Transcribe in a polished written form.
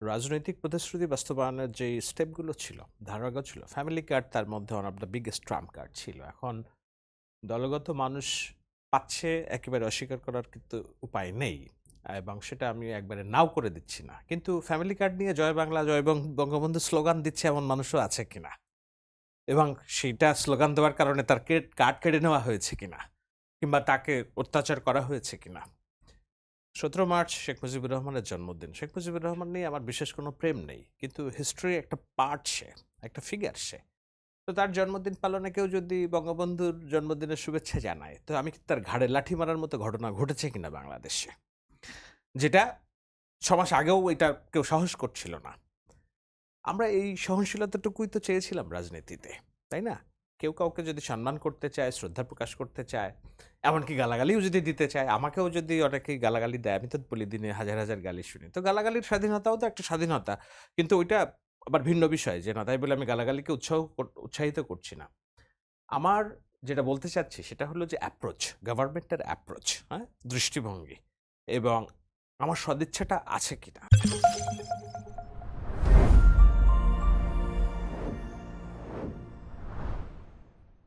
রাজনৈতিক প্রতিশ্রুতি বাস্তবায়নের যে স্টেপগুলো ছিল, ধারাগুলো ছিল, ফ্যামিলি কার্ড তার মধ্যে one of the biggest Trump card ছিল। এখন দলগত মানুষ পাচ্ছে, একেবারে অস্বীকার করার কিন্তু উপায় নেই, এবং সেটা আমি একবারে নাও করে দিচ্ছি না। কিন্তু ফ্যামিলি কার্ড নিয়ে জয় বাংলা, জয় বঙ্গবন্ধু স্লোগান দিচ্ছে এমন মানুষও আছে কিনা, এবং সেইটা স্লোগান দেওয়ার কারণে তার কার্ড কেড়ে নেওয়া হয়েছে কিনা, কিংবা তাকে অত্যাচার করা হয়েছে কিনা। 17 মার্চ শেখ মুজিবুর রহমানের জন্মদিন। শেখ মুজিবুর রহমান নিয়ে আমার বিশেষ কোনো প্রেম নেই, কিন্তু হিস্ট্রির একটা পার্ট সে, একটা ফিগার সে। তো তার জন্মদিন পালনে কেউ যদি বঙ্গবন্ধুর জন্মদিনের শুভেচ্ছা জানায়, তো আমি কি তার ঘাড়ে লাঠি মারার মতো ঘটনা ঘটেছে কিনা বাংলাদেশে, যেটা 6 মাস আগেও এটা কেউ সাহস করছিল না। আমরা এই সহনশীলতাটুকুই তো চেয়েছিলাম রাজনীতিতে, তাই না? কেউ কাউকে যদি সম্মান করতে চায়, শ্রদ্ধা প্রকাশ করতে চায়, এমনকি গালাগালিও যদি দিতে চায়, আমাকেও যদি অনেকেই গালাগালি দেয়, আমি তো বলি দিনে হাজার হাজার গালি শুনি। তো গালাগালির স্বাধীনতাও তো একটা স্বাধীনতা। কিন্তু ওইটা আবার ভিন্ন বিষয়, যে না তাই বলে আমি গালাগালিকে উৎসাহিত করছি না। আমার যেটা বলতে চাচ্ছি সেটা হলো যে অ্যাপ্রোচ, গভর্নমেন্টের অ্যাপ্রোচ, হ্যাঁ? দৃষ্টিভঙ্গি এবং আমার সদিচ্ছাটা আছে কিনা।